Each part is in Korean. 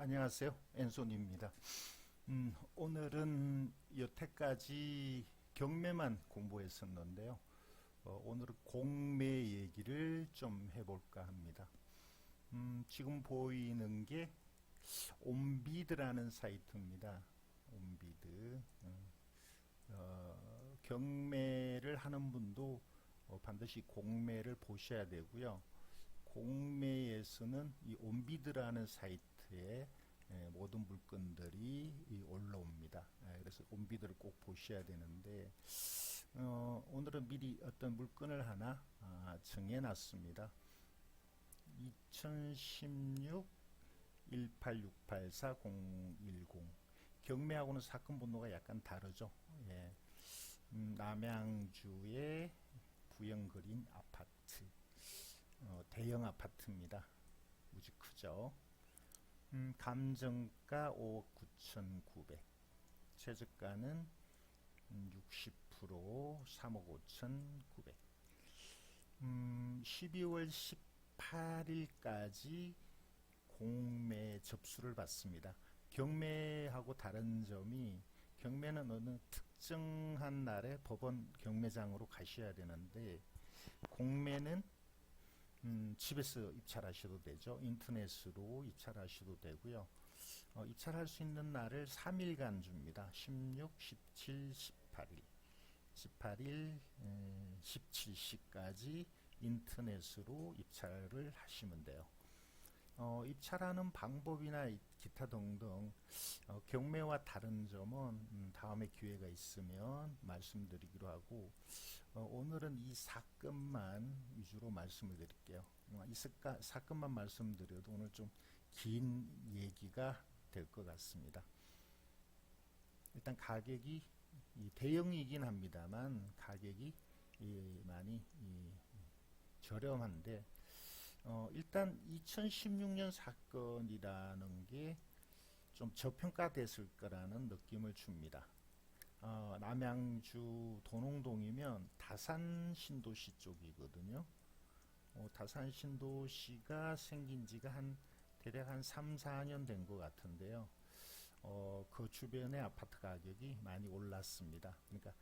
안녕하세요. 엔손입니다. 오늘은 여태까지 경매만 공부했었는데요. 오늘은 공매 얘기를 좀 해볼까 합니다. 지금 보이는 게 온비드라는 사이트입니다. 온비드. 경매를 하는 분도 반드시 공매를 보셔야 되고요. 공매에서는 이 온비드라는 사이트에 모든 물건들이 올라옵니다. 그래서 온비드를 꼭 보셔야 되는데 오늘은 미리 어떤 물건을 하나 정해놨습니다. 2016 18684-010 경매하고는 사건 번호가 약간 다르죠. 예. 남양주의 부영그린 아파트, 대형 아파트입니다. 무지 크죠. 감정가 5억 9,900, 최저가는 60% 3억 5,900. 12월 18일까지 공매 접수를 받습니다. 경매하고 다른 점이, 경매는 어느 특정한 날에 법원 경매장으로 가셔야 되는데, 공매는 집에서 입찰하셔도 되죠. 인터넷으로 입찰하셔도 되고요. 입찰할 수 있는 날을 3일간 줍니다. 16, 17, 18일. 18일 17시까지 인터넷으로 입찰을 하시면 돼요. 입찰하는 방법이나 기타 등등 경매와 다른 점은 다음에 기회가 있으면 말씀드리기로 하고, 오늘은 이 사건만 위주로 말씀을 드릴게요. 이 사건만 말씀드려도 오늘 좀 긴 얘기가 될 것 같습니다. 일단 가격이 대형이긴 합니다만 가격이 많이 저렴한데, 일단 2016년 사건이라는 게 좀 저평가됐을 거라는 느낌을 줍니다. 남양주 도농동이면 다산 신도시 쪽이거든요. 다산 신도시가 생긴 지가 대략 한 3, 4년 된 것 같은데요. 그 주변의 아파트 가격이 많이 올랐습니다. 그러니까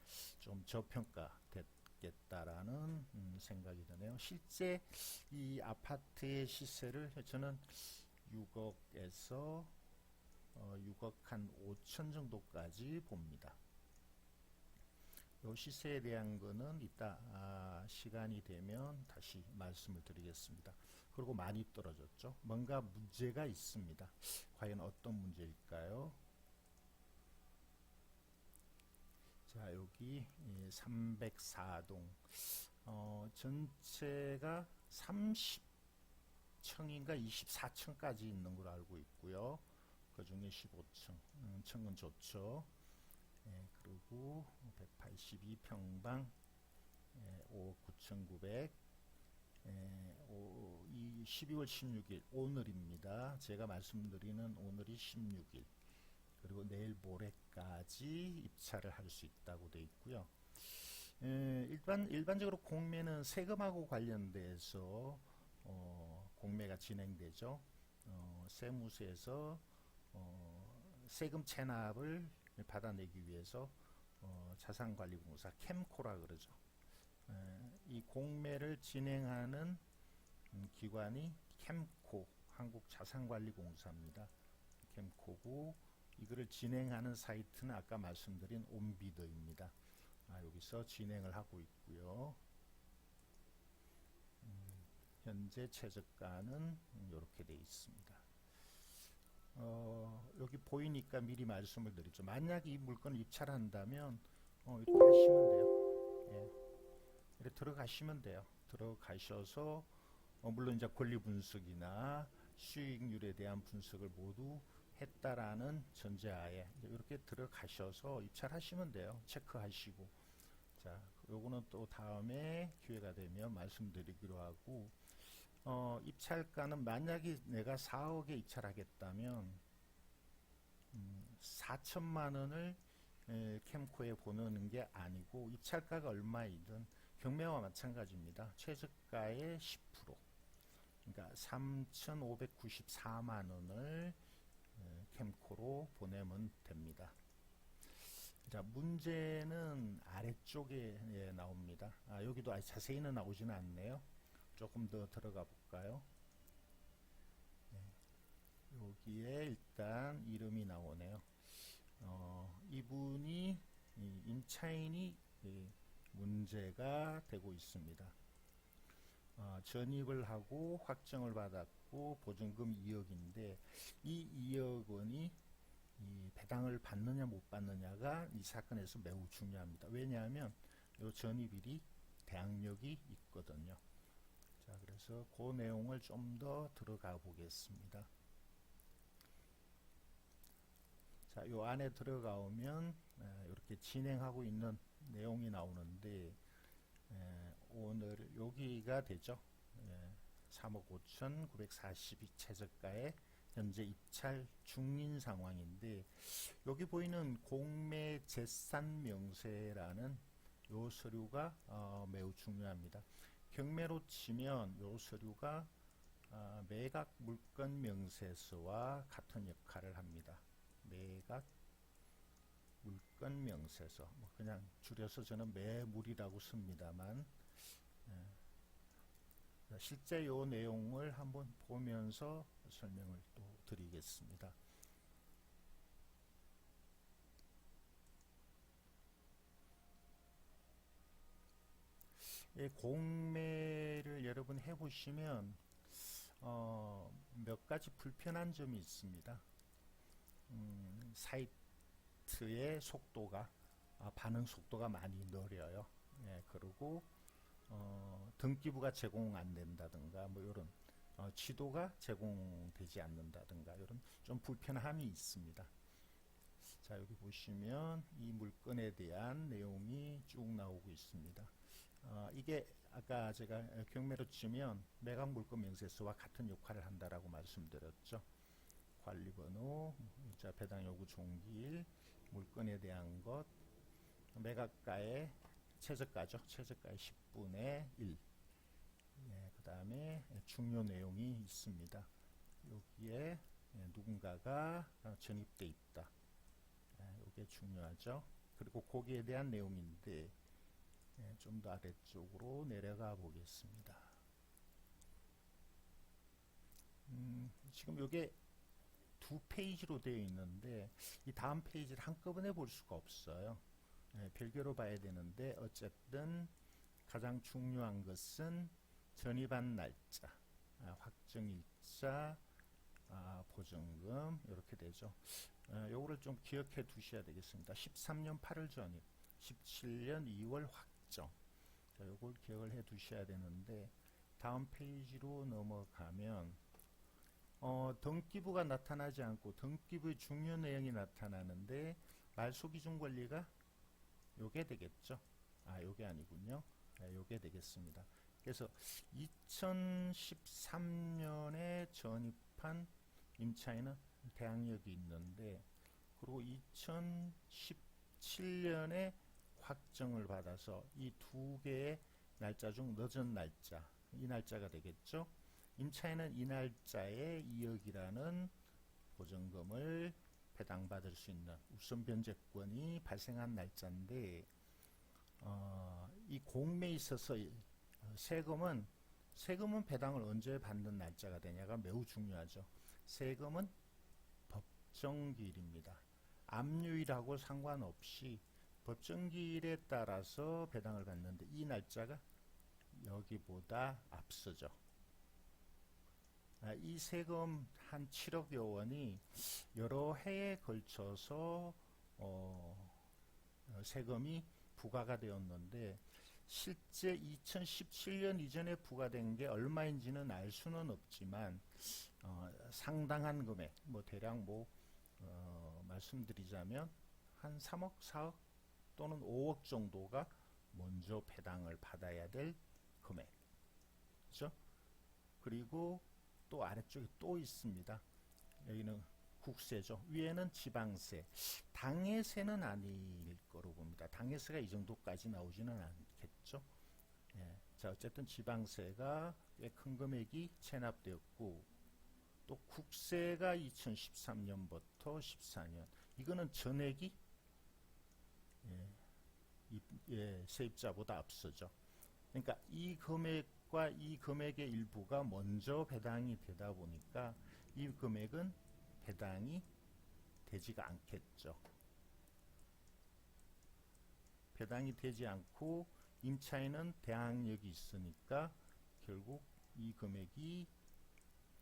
좀 저평가됐겠다라는 생각이 드네요. 실제 이 아파트의 시세를 저는 6억에서 6억 한 5천 정도까지 봅니다. 이 시세에 대한 거는 이따 시간이 되면 다시 말씀을 드리겠습니다. 그리고 많이 떨어졌죠. 뭔가 문제가 있습니다. 과연 어떤 문제일까요? 자, 여기 304동 전체가 30층인가 24층까지 있는 걸로 알고 있고요. 그 중에 15층, 층은 좋죠. 그리고 182평방 5억 9,900. 이 12월 16일 오늘입니다. 제가 말씀드리는 오늘이 16일. 그리고 내일 모레까지 입찰을 할 수 있다고 되어 있고요. 일반적으로 공매는 세금하고 관련돼서 공매가 진행되죠. 세무서에서 세금 체납을 받아내기 위해서 자산관리공사 캠코라 그러죠. 이 공매를 진행하는 기관이 캠코, 한국자산관리공사입니다. 캠코고, 이거를 진행하는 사이트는 아까 말씀드린 온비드입니다. 여기서 진행을 하고 있고요. 현재 최저가는 이렇게 되어 있습니다. 여기 보이니까 미리 말씀을 드리죠. 만약 이 물건을 입찰한다면 이렇게 하시면 돼요. 예. 이렇게 들어가시면 돼요. 들어가셔서 물론 이제 권리 분석이나 수익률에 대한 분석을 모두 했다라는 전제하에 이렇게 들어가셔서 입찰하시면 돼요. 체크하시고. 자, 요거는 또 다음에 기회가 되면 말씀드리기로 하고, 입찰가는 만약에 내가 4억에 입찰하겠다면 4천만 원을 캠코에 보내는 게 아니고, 입찰가가 얼마이든 경매와 마찬가지입니다. 최저가의 10%, 그러니까 3,594만 원을 캠코로 보내면 됩니다. 자, 문제는 아래쪽에 나옵니다. 여기도 아주 자세히는 나오지는 않네요. 조금 더 들어가 볼까요? 여기에 일단 이름이 나오네요. 이분이 임차인이 문제가 되고 있습니다. 전입을 하고 확정을 받았고 보증금 2억인데 이 2억 원이 이 배당을 받느냐 못 받느냐가 이 사건에서 매우 중요합니다. 왜냐하면 이 전입일이 대항력이 있거든요. 자, 그래서 그 내용을 좀 더 들어가 보겠습니다. 자, 요 안에 들어가 오면 이렇게 진행하고 있는 내용이 나오는데 오늘 여기가 되죠. 3억 5,942 최저가에 현재 입찰 중인 상황인데 여기 보이는 공매재산명세라는 요 서류가 매우 중요합니다. 경매로 치면 요 서류가 매각 물건 명세서와 같은 역할을 합니다. 매각 물건 명세서, 뭐 그냥 줄여서 저는 매물이라고 씁니다만 실제 요 내용을 한번 보면서 설명을 또 드리겠습니다. 공매를 여러분 해보시면 몇 가지 불편한 점이 있습니다. 사이트의 속도가 반응 속도가 많이 느려요. 그리고 등기부가 제공 안 된다든가 뭐 이런 지도가 제공되지 않는다든가 이런 좀 불편함이 있습니다. 자, 여기 보시면 이 물건에 대한 내용이 쭉 나오고 있습니다. 이게 아까 제가 경매로 치면 매각 물건 명세서와 같은 역할을 한다라고 말씀드렸죠. 관리번호, 자, 배당 요구 종기일, 물건에 대한 것, 매각가의 최저가죠. 최저가의 10분의 1. 그 다음에 중요 내용이 있습니다. 여기에 누군가가 전입돼 있다. 이게 중요하죠. 그리고 거기에 대한 내용인데 좀 더 아래쪽으로 내려가 보겠습니다. 지금 이게 두 페이지로 되어 있는데 이 다음 페이지를 한꺼번에 볼 수가 없어요. 별개로 봐야 되는데 어쨌든 가장 중요한 것은 전입한 날짜, 확정일자, 보증금 이렇게 되죠. 요거를 좀 기억해 두셔야 되겠습니다. 13년 8월 전입, 17년 2월 확정. 자, 요걸 기억을 해 두셔야 되는데 다음 페이지로 넘어가면 등기부가 나타나지 않고 등기부의 중요 내용이 나타나는데 말소기준 권리가 요게 되겠죠. 요게 아니군요. 요게 되겠습니다. 그래서 2013년에 전입한 임차인은 대항력이 있는데 그리고 2017년에 확정을 받아서 이 두 개의 날짜 중 늦은 날짜, 이 날짜가 되겠죠. 임차인은 이 날짜에 2억이라는 보증금을 배당받을 수 있는 우선 변제권이 발생한 날짜인데 이 공매에 있어서 세금은 배당을 언제 받는 날짜가 되냐가 매우 중요하죠. 세금은 법정기일입니다. 압류일하고 상관없이 법정기일에 따라서 배당을 받는데 이 날짜가 여기보다 앞서죠. 이 세금 한 7억여 원이 여러 해에 걸쳐서 세금이 부과가 되었는데 실제 2017년 이전에 부과된 게 얼마인지는 알 수는 없지만 상당한 금액, 뭐 대략 말씀드리자면 한 3억, 4억 또는 5억 정도가 먼저 배당을 받아야 될 금액. 그렇죠? 그리고 또 아래쪽에 또 있습니다. 여기는 국세죠. 위에는 지방세. 당해세는 아닐 거로 봅니다. 당해세가 이 정도까지 나오지는 않겠죠. 자, 어쨌든 지방세가 꽤 큰 금액이 체납되었고 또 국세가 2013년부터 14년. 이거는 전액이 세입자보다 앞서죠. 그러니까 이 금액과 이 금액의 일부가 먼저 배당이 되다 보니까 이 금액은 배당이 되지가 않겠죠. 배당이 되지 않고 임차인은 대항력이 있으니까 결국 이 금액이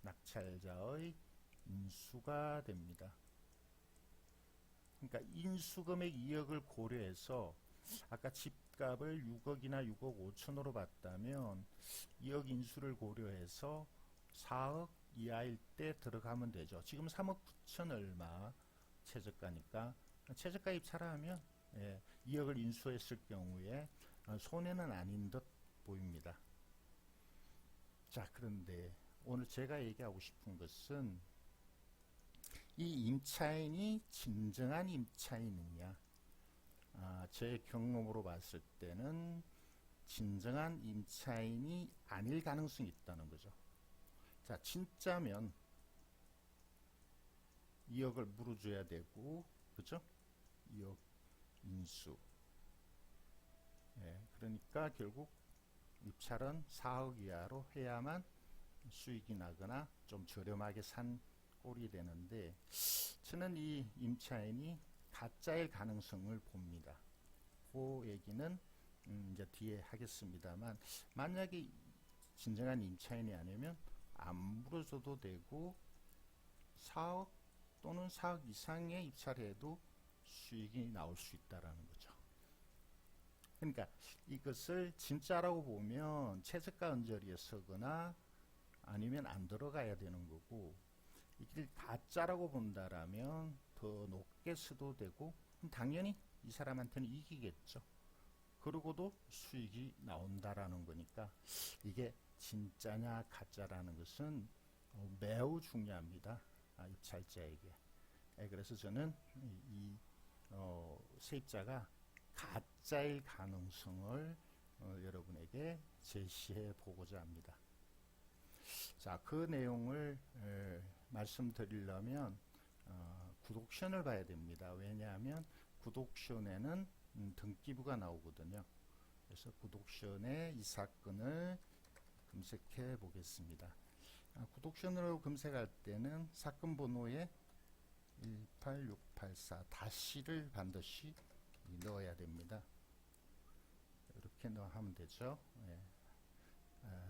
낙찰자의 인수가 됩니다. 그러니까 인수금액 2억을 고려해서 아까 집값을 6억이나 6억 5천으로 봤다면 2억 인수를 고려해서 4억 이하일 때 들어가면 되죠. 지금 3억 9천 얼마 최저가니까 최저가 입찰을 하면 2억을 인수했을 경우에 손해는 아닌 듯 보입니다. 자, 그런데 오늘 제가 얘기하고 싶은 것은 이 임차인이 진정한 임차인이냐? 제 경험으로 봤을 때는 진정한 임차인이 아닐 가능성이 있다는 거죠. 자, 진짜면 2억을 물어줘야 되고, 그죠? 2억 인수. 그러니까 결국 입찰은 4억 이하로 해야만 수익이 나거나 좀 저렴하게 산 꼴이 되는데, 저는 이 임차인이 가짜일 가능성을 봅니다. 그 얘기는 이제 뒤에 하겠습니다만, 만약에 진정한 임차인이 아니면 안 물어줘도 되고 4억 또는 4억 이상의 입찰해도 수익이 나올 수 있다라는 거죠. 그러니까 이것을 진짜라고 보면 최저가 언저리에 서거나 아니면 안 들어가야 되는 거고, 이걸 가짜라고 본다라면 더 높게 서도 되고 당연히 이 사람한테는 이기겠죠. 그러고도 수익이 나온다라는 거니까 이게 진짜냐 가짜라는 것은 매우 중요합니다. 입찰자에게. 그래서 저는 이 세입자가 가짜일 가능성을 여러분에게 제시해 보고자 합니다. 자, 그 내용을 말씀드리려면 구독션을 봐야 됩니다. 왜냐하면 구독션에는 등기부가 나오거든요. 그래서 구독션의 이 사건을 검색해 보겠습니다. 구독션으로 검색할 때는 사건 번호에 18684 다시를 반드시 넣어야 됩니다. 이렇게 넣으면 되죠.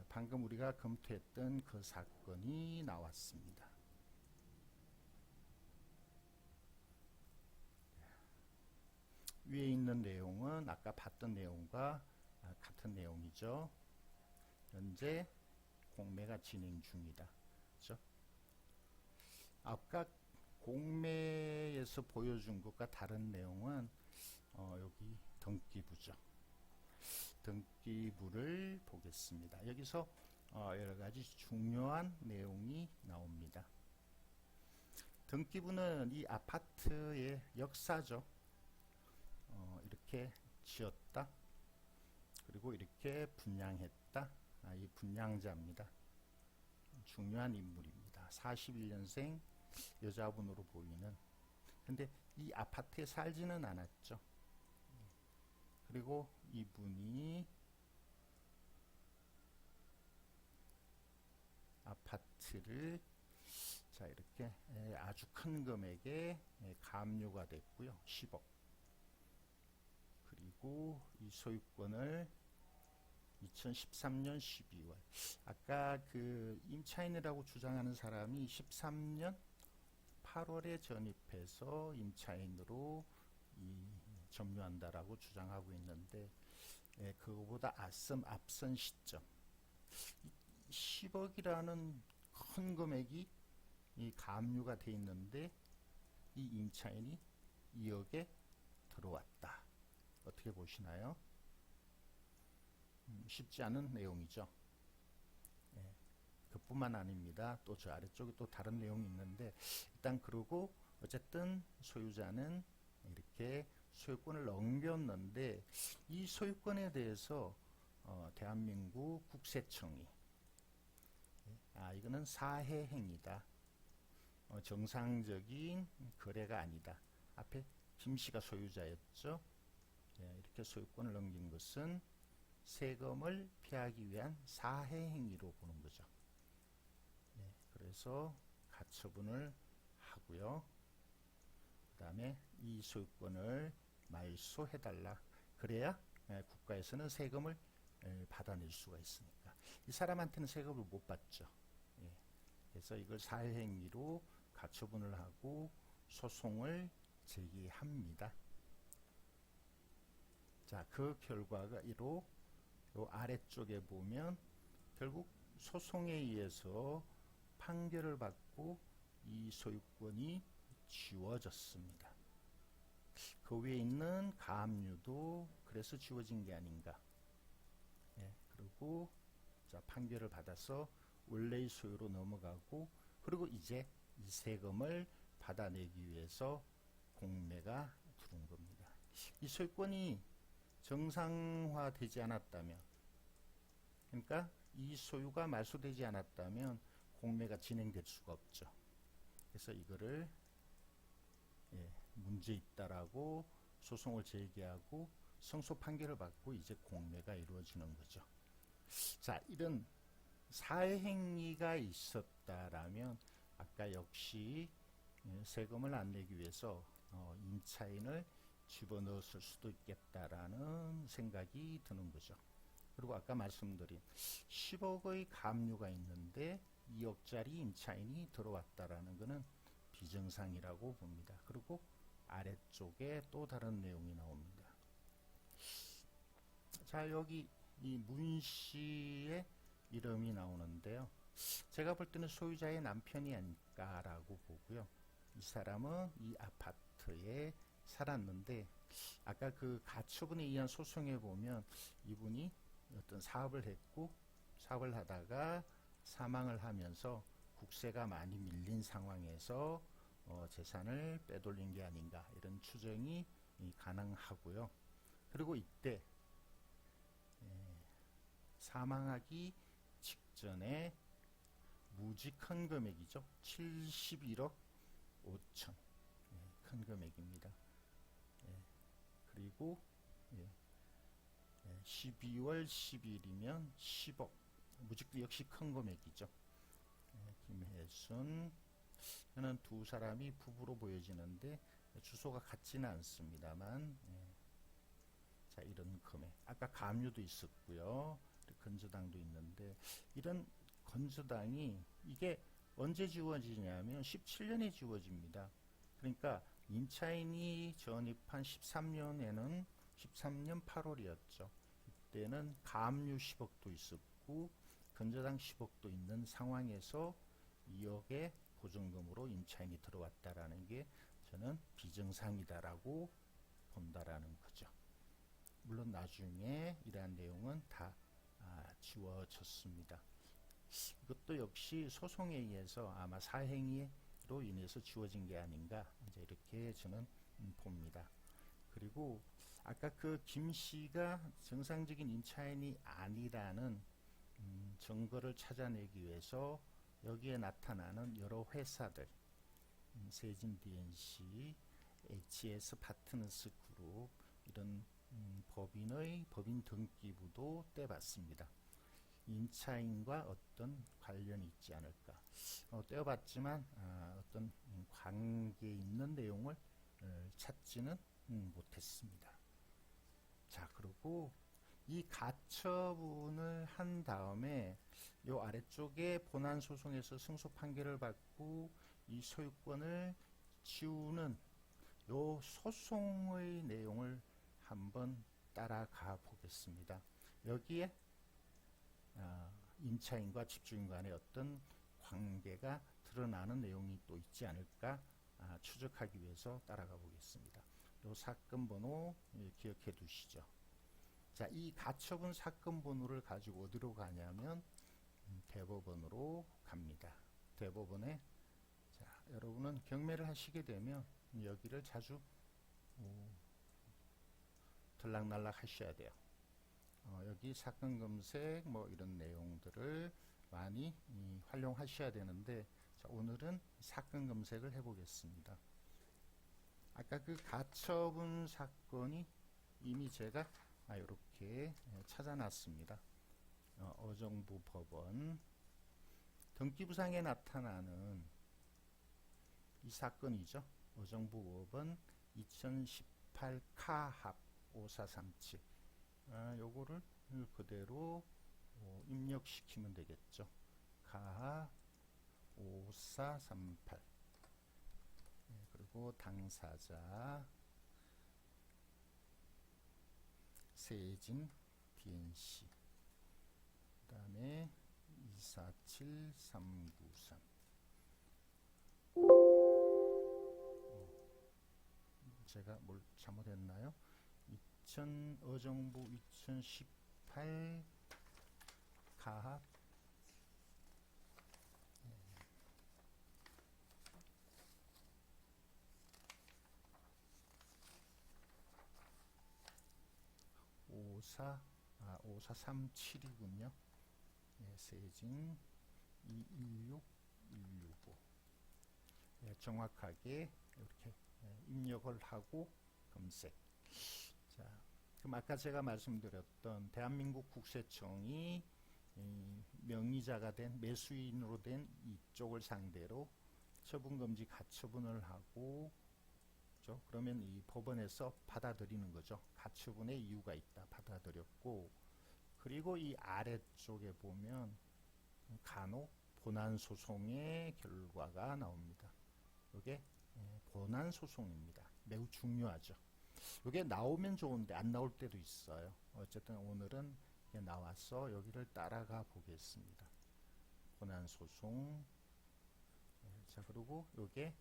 방금 우리가 검토했던 그 사건이 나왔습니다. 위에 있는 내용은 아까 봤던 내용과 같은 내용이죠. 현재 공매가 진행 중이다. 그렇죠? 아까 공매에서 보여준 것과 다른 내용은 여기 등기부죠. 등기부를 보겠습니다. 여기서 여러가지 중요한 내용이 나옵니다. 등기부는 이 아파트의 역사죠. 이렇게 지었다. 그리고 이렇게 분양했다. 이 분양자입니다. 중요한 인물입니다. 41년생 여자분으로 보이는. 근데 이 아파트에 살지는 않았죠. 그리고 이분이 아파트를 자 이렇게 아주 큰 금액에 감유가 됐고요. 10억. 그리고 이 소유권을 2013년 12월. 아까 그 임차인이라고 주장하는 사람이 13년 8월에 전입해서 임차인으로 점유한다라고 주장하고 있는데, 그거보다 앞선 시점 10억이라는 큰 금액이 감유가 돼 있는데 이 임차인이 2억에 들어왔다. 어떻게 보시나요? 쉽지 않은 내용이죠. 그뿐만 아닙니다. 또 저 아래쪽에 또 다른 내용이 있는데, 일단 그러고 어쨌든 소유자는 이렇게 소유권을 넘겼는데, 이 소유권에 대해서 대한민국 국세청이 이거는 사해 행위다. 정상적인 거래가 아니다. 앞에 김씨가 소유자였죠. 예, 이렇게 소유권을 넘긴 것은 세금을 피하기 위한 사해 행위로 보는 거죠. 예, 그래서 가처분을 하고요. 그 다음에 이 소유권을 말소해달라. 그래야 국가에서는 세금을 받아낼 수가 있으니까. 이 사람한테는 세금을 못 받죠. 예, 그래서 이걸 사해 행위로 가처분을 하고 소송을 제기합니다. 자, 그 결과가로 요 아래쪽에 보면 결국 소송에 의해서 판결을 받고 이 소유권이 지워졌습니다. 그 위에 있는 가압류도 그래서 지워진 게 아닌가. 예, 그리고 자, 판결을 받아서 원래의 소유로 넘어가고, 그리고 이제 이 세금을 받아내기 위해서 공매가 들어온 겁니다. 이 소유권이 정상화되지 않았다면, 그러니까 이 소유가 말소되지 않았다면 공매가 진행될 수가 없죠. 그래서 이거를 문제 있다라고 소송을 제기하고 승소 판결을 받고 이제 공매가 이루어지는 거죠. 자, 이런 사회행위가 있었다라면 아까 역시 세금을 안 내기 위해서 임차인을 집어넣었을 수도 있겠다라는 생각이 드는 거죠. 그리고 아까 말씀드린 10억의 가압류가 있는데 2억짜리 임차인이 들어왔다라는 것은 비정상이라고 봅니다. 그리고 아래쪽에 또 다른 내용이 나옵니다. 자, 여기 이 문씨의 이름이 나오는데요. 제가 볼 때는 소유자의 남편이 아닐까라고 보고요. 이 사람은 이 아파트에 살았는데 아까 그 가처분에 의한 소송에 보면 이분이 어떤 사업을 했고 사업을 하다가 사망을 하면서 국세가 많이 밀린 상황에서 재산을 빼돌린 게 아닌가 이런 추정이 가능하고요. 그리고 이때 사망하기 직전에 무지 큰 금액이죠. 71억 5천. 큰 금액입니다. 그리고 12월 10일이면 10억. 무지 역시 큰 금액이죠. 김혜순. 저는 두 사람이 부부로 보여지는데 주소가 같지는 않습니다만 자, 이런 금액. 아까 가압류도 있었고요. 건조당도 있는데 이런 건조당이 이게 언제 지워지냐면 17년에 지워집니다. 그러니까 임차인이 전입한 13년에는 13년 8월이었죠. 이때는 가압류 10억도 있었고 건조당 10억도 있는 상황에서 2억의 보증금으로 임차인이 들어왔다라는 게 저는 비정상이다라고 본다라는 거죠. 물론 나중에 이러한 내용은 다 지워졌습니다. 이것도 역시 소송에 의해서 아마 사행위로 인해서 지워진 게 아닌가 이제 이렇게 저는 봅니다. 그리고 아까 그 김씨가 정상적인 임차인이 아니라는 증거를 찾아내기 위해서 여기에 나타나는 여러 회사들, 세진 DNC, HS 파트너스 그룹 이런 법인 등기부도 떼봤습니다. 임차인과 어떤 관련이 있지 않을까. 떼어봤지만 어떤 관계 있는 내용을 찾지는 못했습니다. 자, 그리고 이 가처분을 한 다음에 요 아래쪽에 본안 소송에서 승소 판결을 받고 이 소유권을 지우는 요 소송의 내용을 한번 따라가 보겠습니다. 여기에 임차인과 집주인 간의 어떤 관계가 드러나는 내용이 또 있지 않을까 추적하기 위해서 따라가 보겠습니다. 요 사건 번호 기억해 두시죠. 자, 이 가처분 사건 번호를 가지고 어디로 가냐면 대법원으로 갑니다. 대법원에 자, 여러분은 경매를 하시게 되면 여기를 자주 들락날락 하셔야 돼요. 여기 사건 검색 뭐 이런 내용들을 많이 활용하셔야 되는데 자, 오늘은 사건 검색을 해보겠습니다. 아까 그 가처분 사건이 이미 제가 이렇게 찾아놨습니다. 어정부 법원 등기부상에 나타나는 이 사건이죠. 어정부 법원 2018 카합 5437 요거를 그대로 입력시키면 되겠죠. 카합 5438 그리고 당사자 세진 DNC 그 다음에 247393 제가 뭘 잘못했나요? 어정부 2018 가합 5437이군요. 세진 216165 정확하게 이렇게 입력을 하고 검색. 자, 그럼 아까 제가 말씀드렸던 대한민국 국세청이 명의자가 된 매수인으로 된 이쪽을 상대로 처분금지 가처분을 하고 그렇죠? 그러면 이 법원에서 받아들이는 거죠. 가처분의 이유가 있다. 받아들였고 그리고 이 아래쪽에 보면 간혹 본안소송의 결과가 나옵니다. 이게 본안소송입니다. 매우 중요하죠. 이게 나오면 좋은데 안 나올 때도 있어요. 어쨌든 오늘은 나와서 여기를 따라가 보겠습니다. 본안소송. 자, 그리고 이게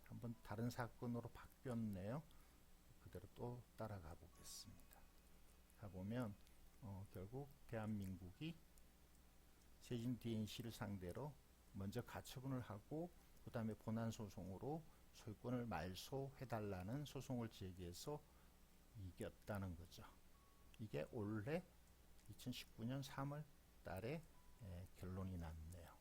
한번 다른 사건으로 바뀌었네요. 그대로 또 따라가 보겠습니다. 가보면 결국 대한민국이 세진 DNC를 상대로 먼저 가처분을 하고 그 다음에 본안소송으로 소유권을 말소해달라는 소송을 제기해서 이겼다는 거죠. 이게 올해 2019년 3월 달에 결론이 났네요.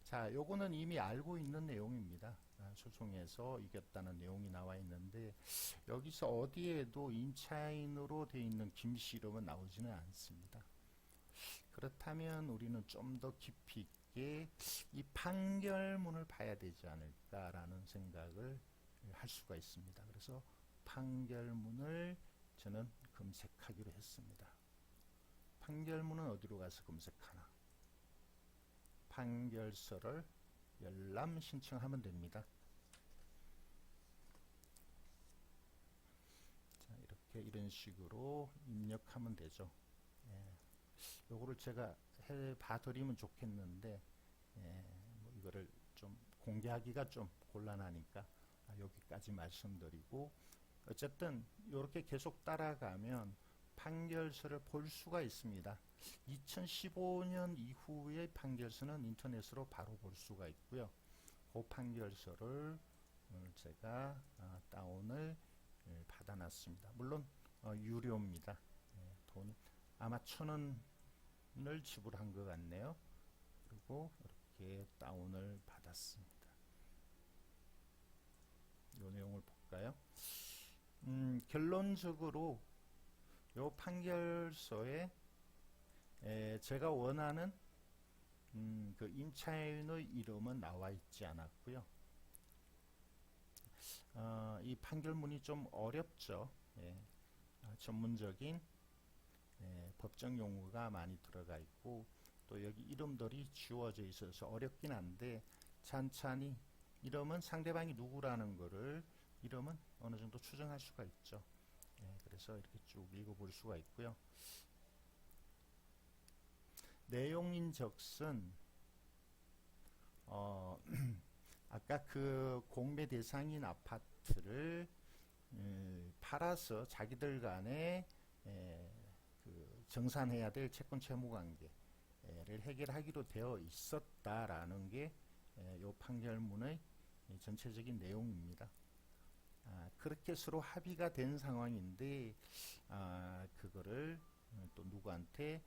자, 요거는 이미 알고 있는 내용입니다. 소송에서 이겼다는 내용이 나와 있는데 여기서 어디에도 임차인으로 되어 있는 김씨 이름은 나오지는 않습니다. 그렇다면 우리는 좀 더 깊이 있게 이 판결문을 봐야 되지 않을까라는 생각을 할 수가 있습니다. 그래서 판결문을 저는 검색하기로 했습니다. 판결문은 어디로 가서 검색하나? 판결서를 열람 신청하면 됩니다. 자, 이렇게 이런 식으로 입력하면 되죠. 요거를 제가 해 봐드리면 좋겠는데 뭐 이거를 좀 공개하기가 좀 곤란하니까 여기까지 말씀드리고 어쨌든 이렇게 계속 따라가면 판결서를 볼 수가 있습니다. 2015년 이후의 판결서는 인터넷으로 바로 볼 수가 있고요. 그 판결서를 제가 다운을 받아놨습니다. 물론 유료입니다. 돈 아마 1,000원을 지불한 것 같네요. 그리고 이렇게 다운을 받았습니다. 이 내용을 볼까요? 결론적으로 요 판결서에 제가 원하는 그 임차인의 이름은 나와 있지 않았고요. 이 판결문이 좀 어렵죠. 전문적인 법정 용어가 많이 들어가 있고 또 여기 이름들이 지워져 있어서 어렵긴 한데 찬찬히 이름은 상대방이 누구라는 거를 이름은 어느 정도 추정할 수가 있죠. 그래서 이렇게 쭉 읽어볼 수가 있고요. 내용인적슨 아까 그 공매 대상인 아파트를 팔아서 자기들 간에 그 정산해야 될 채권 채무 관계를 해결하기로 되어 있었다라는 게 이 판결문의 전체적인 내용입니다. 그렇게 서로 합의가 된 상황인데 그거를 또 누구한테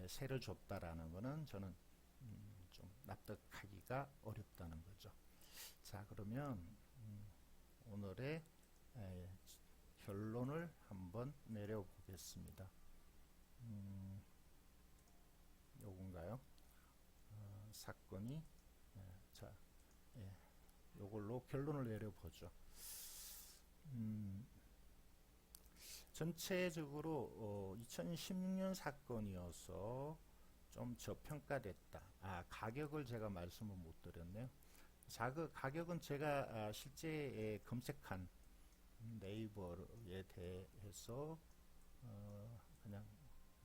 세를 줬다라는 거는 저는 하기가 어렵다는 거죠. 자, 그러면 오늘의 결론을 한번 내려보겠습니다. 요건가요? 사건이 자, 요걸로 결론을 내려보죠. 전체적으로 2016년 사건이어서 좀 저평가됐다. 가격을 제가 말씀을 못 드렸네요. 가격은 제가 실제 검색한 네이버에 대해서 그냥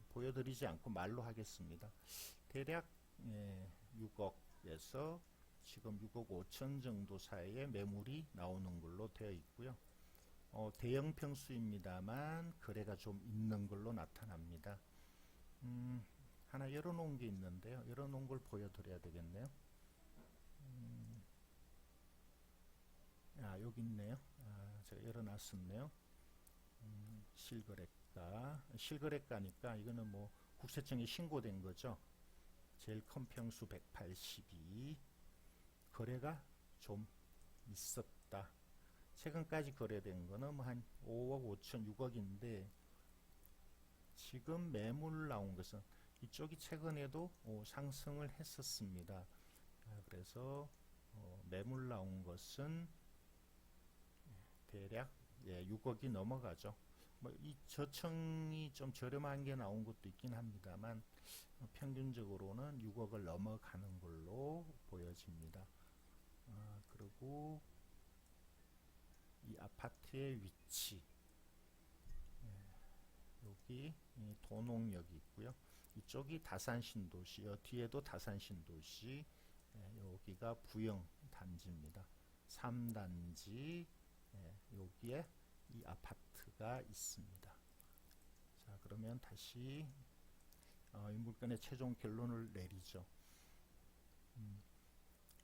보여드리지 않고 말로 하겠습니다. 대략 6억에서 지금 6억 5천 정도 사이에 매물이 나오는 걸로 되어 있고요. 대형 평수입니다만 거래가 좀 있는 걸로 나타납니다. 하나 열어놓은 게 있는데요. 열어놓은 걸 보여드려야 되겠네요. 여기 있네요. 제가 열어놨었네요. 실거래가니까 이거는 뭐 국세청에 신고된 거죠. 제일 큰 평수 182. 거래가 좀 있었다. 최근까지 거래된 거는 뭐 한 5억 5천 6억인데 지금 매물 나온 것은 이쪽이 최근에도 상승을 했었습니다. 그래서 매물 나온 것은 대략 6억이 넘어가죠. 뭐 이 저층이 좀 저렴한 게 나온 것도 있긴 합니다만 평균적으로는 6억을 넘어가는 걸로 보여집니다. 그리고 이 아파트의 위치, 여기 도농역이 있고요. 이쪽이 다산신도시, 뒤에도 다산신도시, 여기가 부영단지입니다. 3단지, 여기에 이 아파트가 있습니다. 자, 그러면 다시 이 물건의 최종 결론을 내리죠.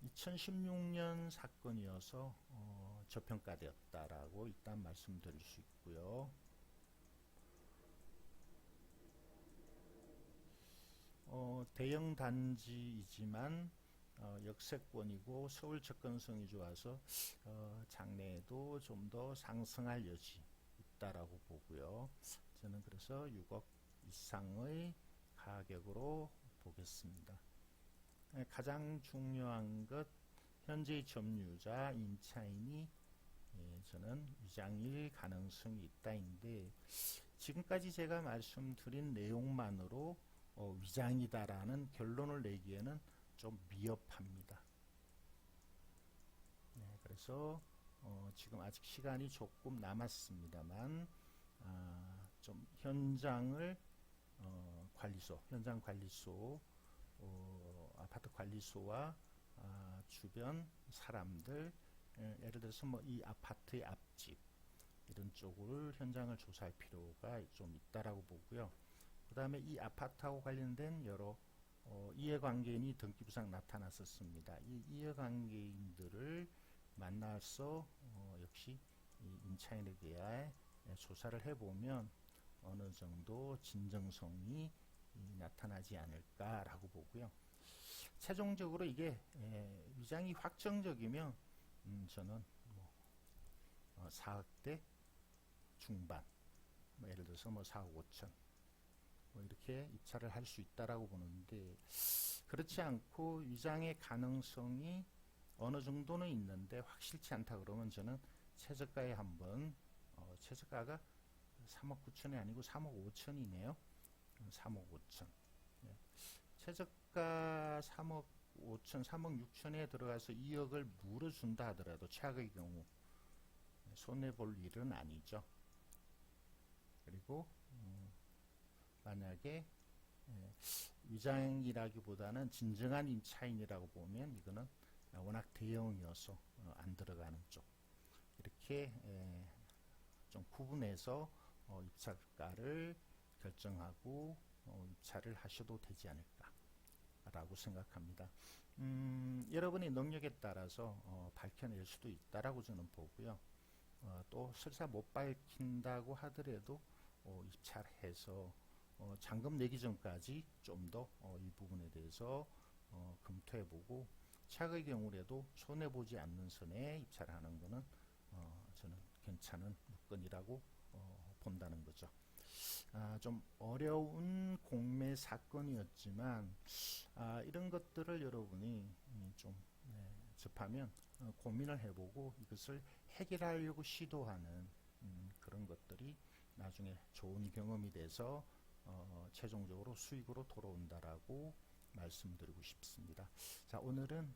2016년 사건이어서 저평가되었다라고 일단 말씀드릴 수 있고요. 대형 단지이지만 역세권이고 서울 접근성이 좋아서 장래에도 좀 더 상승할 여지 있다라고 보고요. 저는 그래서 6억 이상의 가격으로 보겠습니다. 가장 중요한 것, 현재의 점유자 임차인이 저는 위장일 가능성이 있다인데 지금까지 제가 말씀드린 내용만으로 위장이다라는 결론을 내기에는 좀 미흡합니다. 그래서 지금 아직 시간이 조금 남았습니다만 좀 현장 관리소, 아파트 관리소와 주변 사람들, 예를 들어서 뭐 이 아파트의 앞집 이런 쪽을 현장을 조사할 필요가 좀 있다라고 보고요. 그 다음에 이 아파트하고 관련된 여러 이해관계인이 등기부상 나타났었습니다. 이 이해관계인들을 만나서 역시 이 임차인에 대해 조사를 해보면 어느 정도 진정성이 나타나지 않을까라고 보고요. 최종적으로 이게 위장이 확정적이면 저는 뭐 4억대 중반, 뭐 예를 들어서 뭐 4억 5천 뭐 이렇게 입찰을 할 수 있다라고 보는데, 그렇지 않고 위장의 가능성이 어느 정도는 있는데 확실치 않다 그러면 저는 최저가에 한번 최저가가 3억 9천이 아니고 3억 5천이네요. 3억 5천. 최저가 3억 5천, 3억 6천에 들어가서 2억을 물어준다 하더라도 최악의 경우 손해볼 일은 아니죠. 그리고 만약에 위장이라기보다는 진정한 임차인이라고 보면 이거는 워낙 대형이어서 안 들어가는 쪽, 이렇게 좀 구분해서 입찰가를 결정하고 입찰을 하셔도 되지 않을까 라고 생각합니다. 여러분의 능력에 따라서 밝혀낼 수도 있다라고 저는 보고요. 또 설사 못 밝힌다고 하더라도 입찰해서 잔금 내기 전까지 좀 더 이 부분에 대해서 검토해보고 최악의 경우라도 손해보지 않는 선에 입찰을 하는 것은 저는 괜찮은 물건이라고 본다는 거죠. 좀 어려운 공매 사건이었지만 이런 것들을 여러분이 좀 접하면 고민을 해보고 이것을 해결하려고 시도하는 그런 것들이 나중에 좋은 경험이 돼서 최종적으로 수익으로 돌아온다라고 말씀드리고 싶습니다. 자, 오늘은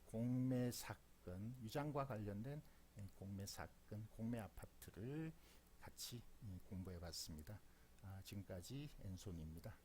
공매 사건, 위장과 관련된 공매 사건, 공매 아파트를 같이 공부해 봤습니다. 지금까지 엔손입니다.